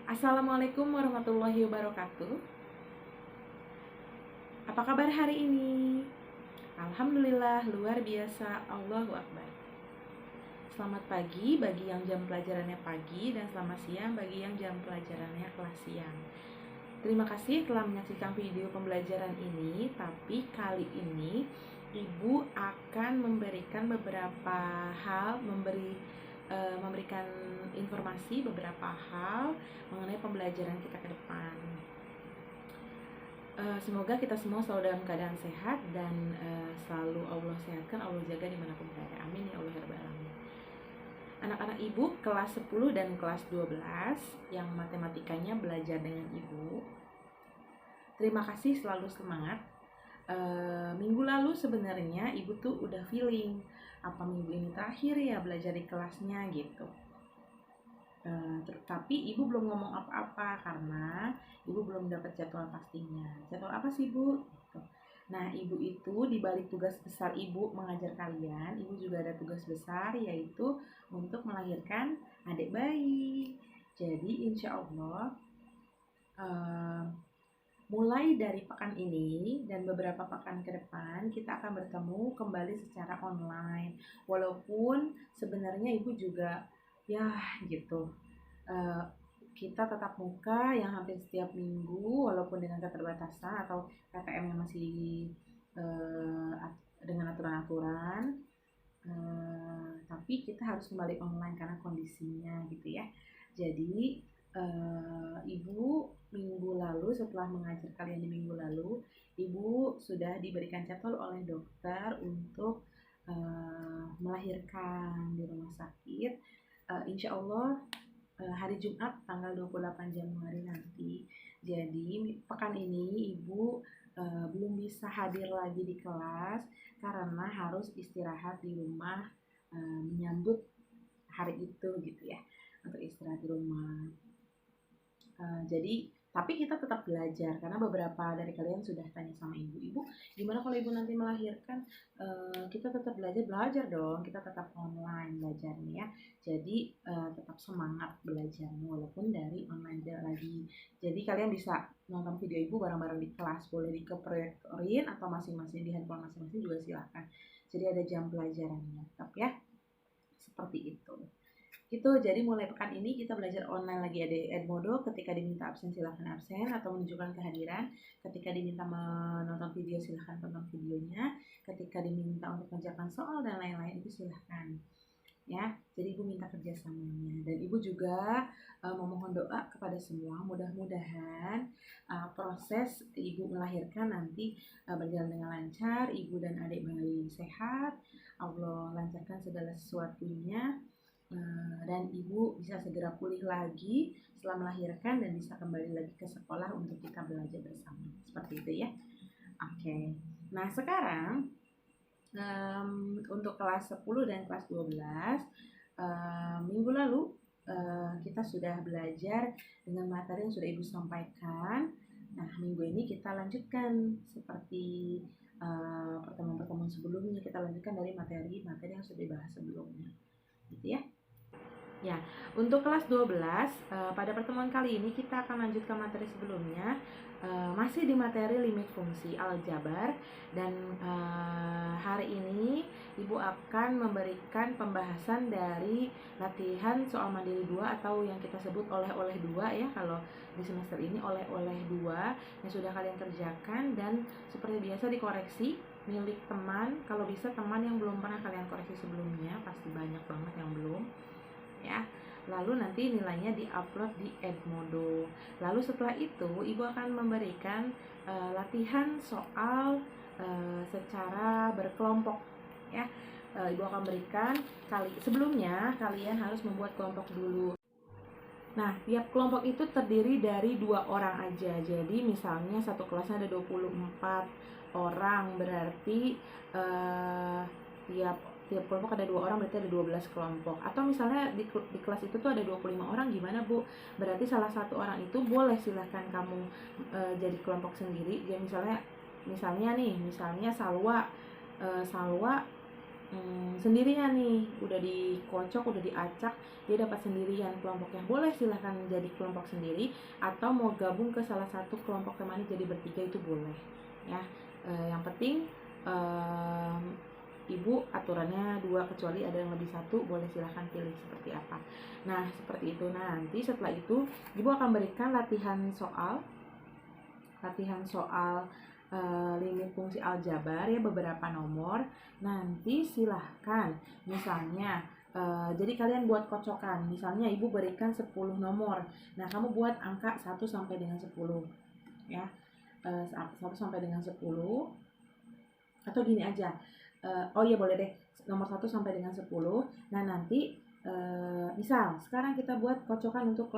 Assalamualaikum warahmatullahi wabarakatuh. Apa kabar hari ini? Alhamdulillah, luar biasa, Allahu Akbar. Selamat pagi bagi yang jam pelajarannya pagi dan selamat siang bagi yang jam pelajarannya kelas siang. Terima kasih telah menyaksikan video pembelajaran ini, tapi kali ini Ibu akan memberikan beberapa hal, memberikan informasi beberapa hal mengenai pembelajaran kita ke depan. Semoga kita semua selalu dalam keadaan sehat dan selalu Allah sehatkan, Allah jaga dimanapun berada. Amin ya Allah ya Rabbal Alamin. Anak-anak Ibu kelas 10 dan kelas 12 yang matematikanya belajar dengan Ibu, terima kasih, selalu semangat. Minggu lalu sebenarnya Ibu tuh udah feeling apa minggu ini terakhir ya belajar di kelasnya gitu. Tapi Ibu belum ngomong apa-apa karena Ibu belum dapat jadwal pastinya. Jadwal apa sih Bu? Gitu. Nah, Ibu itu di balik tugas besar Ibu mengajar kalian, Ibu juga ada tugas besar yaitu untuk melahirkan adik bayi. Jadi insya Allah mulai dari pekan ini dan beberapa pekan ke depan kita akan bertemu kembali secara online. Walaupun sebenarnya Ibu juga ya gitu, kita tatap muka yang hampir setiap minggu walaupun dengan keterbatasan atau PTM yang masih dengan aturan-aturan, tapi kita harus kembali online karena kondisinya gitu ya. Jadi Ibu minggu lalu setelah mengajar kalian di minggu lalu, Ibu sudah diberikan jadwal oleh dokter untuk melahirkan di rumah sakit. Insya Allah hari Jumat tanggal 28 Januari nanti. Jadi pekan ini Ibu belum bisa hadir lagi di kelas karena harus istirahat di rumah, menyambut hari itu gitu ya, untuk istirahat di rumah. Jadi tapi kita tetap belajar karena beberapa dari kalian sudah tanya sama Ibu, gimana kalau Ibu nanti melahirkan? Kita tetap belajar dong, kita tetap online belajarnya ya. Jadi tetap semangat belajarnya walaupun dari online lagi. Jadi kalian bisa nonton video Ibu bareng-bareng di kelas, boleh diproyektorin atau masing-masing di handphone masing-masing juga silahkan. Jadi ada jam pelajarannya tetap ya, seperti itu. Gitu, jadi mulai pekan ini kita belajar online lagi, ada Edmodo. Ketika diminta absen silahkan absen atau menunjukkan kehadiran. Ketika diminta menonton video silahkan tonton videonya. Ketika diminta untuk mengerjakan soal dan lain-lain itu silahkan ya. Jadi Ibu minta kerjasamanya dan Ibu juga memohon doa kepada semua, mudah-mudahan proses Ibu melahirkan nanti berjalan dengan lancar, Ibu dan adik bayi sehat, Allah lancarkan segala sesuatunya, dan Ibu bisa segera pulih lagi setelah melahirkan dan bisa kembali lagi ke sekolah untuk kita belajar bersama. Seperti itu ya. Oke. Nah, sekarang untuk kelas 10 dan kelas 12 minggu lalu kita sudah belajar dengan materi yang sudah Ibu sampaikan. Nah, minggu ini kita lanjutkan seperti pertemuan-pertemuan sebelumnya, kita lanjutkan dari materi-materi yang sudah dibahas sebelumnya. Gitu ya. Ya, untuk kelas 12 pada pertemuan kali ini kita akan lanjutkan materi sebelumnya, masih di materi limit fungsi aljabar, dan hari ini Ibu akan memberikan pembahasan dari latihan soal mandiri 2 atau yang kita sebut oleh-oleh 2 ya, kalau di semester ini oleh-oleh 2 yang sudah kalian kerjakan, dan seperti biasa dikoreksi milik teman, kalau bisa teman yang belum pernah kalian koreksi sebelumnya, pasti banyak banget yang belum ya. Lalu nanti nilainya diupload di Edmodo. Lalu setelah itu Ibu akan memberikan latihan soal secara berkelompok ya. Ibu akan berikan sebelumnya kalian harus membuat kelompok dulu. Nah, tiap kelompok itu terdiri dari 2 orang aja. Jadi misalnya satu kelasnya ada 24 orang, berarti tiap kelompok ada 2 orang, berarti ada 12 kelompok. Atau misalnya di kelas itu tuh ada 25 orang, gimana Bu? Berarti salah satu orang itu boleh silahkan kamu jadi kelompok sendiri. Dia misalnya Salwa sendirian nih, udah dikocok, udah diacak, dia dapat sendirian kelompoknya. Boleh silahkan jadi kelompok sendiri atau mau gabung ke salah satu kelompok temannya jadi bertiga itu boleh. Ya, yang penting ibu aturannya 2 kecuali ada yang lebih satu, boleh silahkan pilih seperti apa. Nah seperti itu. Nah nanti setelah itu ibu akan berikan latihan soal limit fungsi aljabar ya, beberapa nomor. Nanti silahkan misalnya jadi kalian buat kocokan, misalnya ibu berikan 10 nomor. Nah kamu buat angka 1 sampai dengan 10 ya, 1 sampai dengan 10, atau gini aja, oh iya boleh deh, nomor 1 sampai dengan 10. Nah nanti misal sekarang kita buat kocokan untuk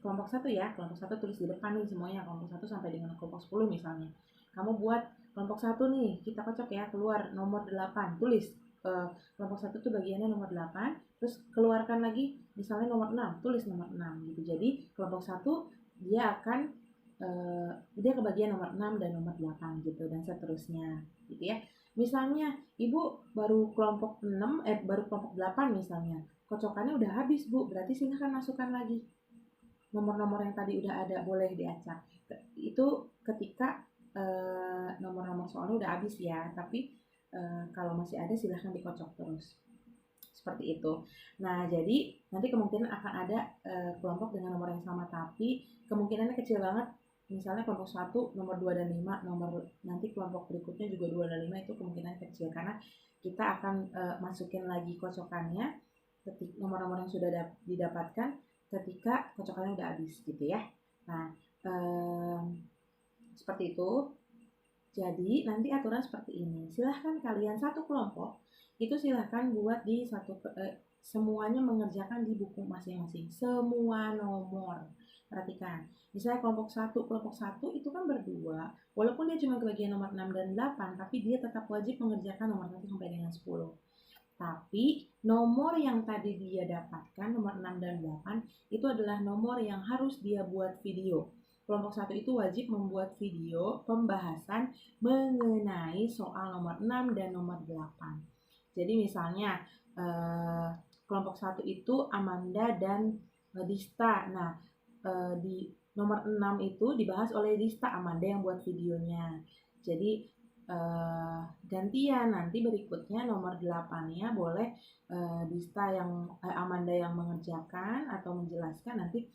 kelompok 1 ya. Kelompok 1 tulis di depan nih semuanya, kelompok 1 sampai dengan kelompok 10 misalnya. Kamu buat kelompok 1 nih, kita kocok ya, keluar nomor 8, tulis kelompok 1 tuh bagiannya nomor 8, terus keluarkan lagi misalnya nomor 6, tulis nomor 6 gitu. Jadi kelompok 1 dia akan dia kebagian nomor 6 dan nomor 8 gitu, dan seterusnya gitu ya. Misalnya ibu baru kelompok 8 misalnya, kocokannya udah habis bu, berarti silahkan masukkan lagi nomor-nomor yang tadi udah ada, boleh diacak. Itu ketika nomor-nomor soalnya udah habis ya, tapi kalau masih ada silahkan dikocok terus seperti itu. Nah jadi nanti kemungkinan akan ada kelompok dengan nomor yang sama, tapi kemungkinannya kecil banget. Misalnya kelompok 1 nomor 2 dan 5, nanti kelompok berikutnya juga 2 dan 5, itu kemungkinan kecil karena kita akan masukin lagi kocokannya ketika nomor-nomor yang sudah didapatkan ketika kocokannya udah habis gitu ya. Nah seperti itu. Jadi nanti aturan seperti ini, silahkan kalian satu kelompok itu silahkan buat di semuanya mengerjakan di buku masing-masing, semua nomor. Perhatikan, misalnya kelompok 1 itu kan berdua, walaupun dia cuma kebagian nomor 6 dan 8, tapi dia tetap wajib mengerjakan nomor 1 sampai dengan 10. Tapi nomor yang tadi dia dapatkan, nomor 6 dan 8, itu adalah nomor yang harus dia buat video. Kelompok 1 itu wajib membuat video pembahasan mengenai soal nomor 6 dan nomor 8. Jadi misalnya kelompok 1 itu Amanda dan Dista. Nah di nomor 6 itu dibahas oleh Dista, Amanda yang buat videonya. Jadi gantian, nanti berikutnya nomor 8-nya boleh Dista Amanda yang mengerjakan atau menjelaskan, nanti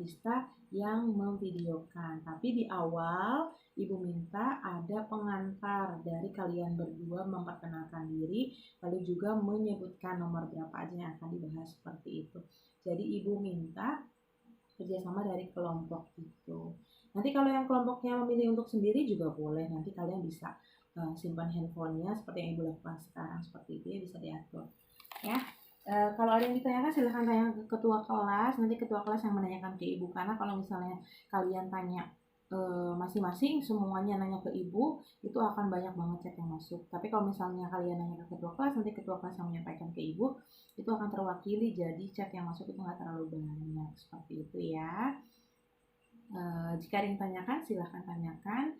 Dista yang memvideokan. Tapi di awal ibu minta ada pengantar dari kalian berdua memperkenalkan diri, lalu juga menyebutkan nomor berapa aja yang akan dibahas, seperti itu. Jadi ibu minta kerjasama dari kelompok itu. Nanti kalau yang kelompoknya memilih untuk sendiri juga boleh, nanti kalian bisa simpan handphonenya seperti yang ibu lakukan sekarang, seperti itu ya, bisa diatur ya. Kalau ada yang ditanyakan silahkan tanya ke ketua kelas, nanti ketua kelas yang menanyakan ke ibu, karena kalau misalnya kalian tanya masing-masing semuanya nanya ke ibu, itu akan banyak banget chat yang masuk. Tapi kalau misalnya kalian nanya ke ketua kelas, nanti ketua kelas yang menyampaikan ke ibu, itu akan terwakili, jadi chat yang masuk itu nggak terlalu banyak, seperti itu ya. Jika ada yang tanyakan silahkan tanyakan.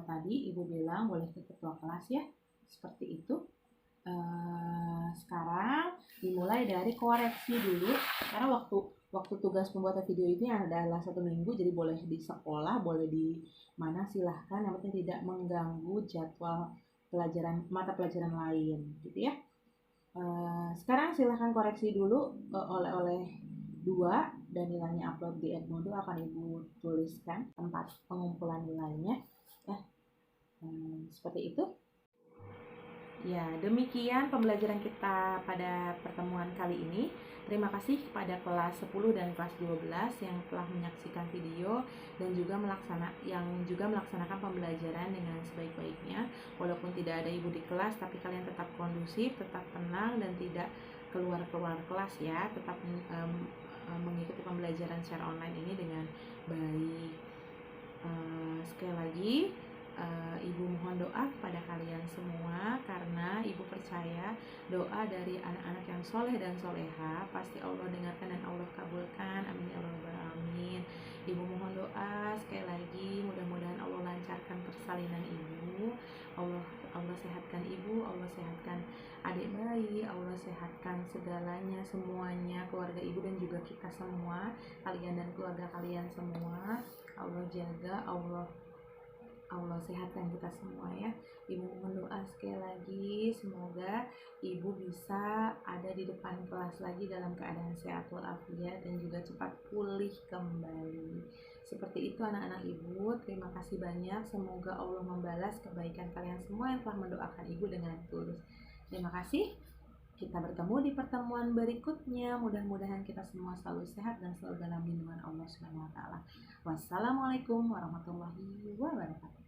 Tadi ibu bilang boleh ke ketua kelas ya, seperti itu. Sekarang dimulai dari koreksi dulu, karena waktu tugas pembuatan video ini adalah 1 minggu, jadi boleh di sekolah, boleh di mana silahkan, yang penting tidak mengganggu jadwal mata pelajaran lain gitu ya. Sekarang silahkan koreksi dulu oleh 2, dan nilainya upload di Edmodo akan ibu tuliskan tempat pengumpulan nilainya ya. Seperti itu. Ya, demikian pembelajaran kita pada pertemuan kali ini. Terima kasih kepada kelas 10 dan kelas 12 yang telah menyaksikan video dan juga melaksanakan pembelajaran dengan sebaik-baiknya. Walaupun tidak ada ibu di kelas, tapi kalian tetap kondusif, tetap tenang, dan tidak keluar kelas ya. Tetap mengikuti pembelajaran secara online ini dengan baik. Sekali lagi, ibu mohon doa kepada kalian semua, karena ibu percaya doa dari anak-anak yang soleh dan soleha pasti Allah dengarkan dan Allah kabulkan. Amin ya rabbal alamin. Ibu mohon doa sekali lagi, mudah-mudahan Allah lancarkan persalinan ibu, Allah Allah sehatkan ibu, Allah sehatkan adik bayi, Allah sehatkan segalanya, semuanya, keluarga ibu dan juga kita semua, kalian dan keluarga kalian semua. Allah jaga, Allah sehatkan kita semua ya. Ibu mohon doa sekali lagi, semoga ibu bisa ada di depan kelas lagi dalam keadaan sehat walafiat dan juga cepat pulih kembali. Seperti itu anak-anak ibu, terima kasih banyak. Semoga Allah membalas kebaikan kalian semua yang telah mendoakan ibu dengan tulus. Terima kasih. Kita bertemu di pertemuan berikutnya. Mudah-mudahan kita semua selalu sehat dan selalu dalam lindungan Allah Subhanahu wa taala. Wassalamualaikum warahmatullahi wabarakatuh.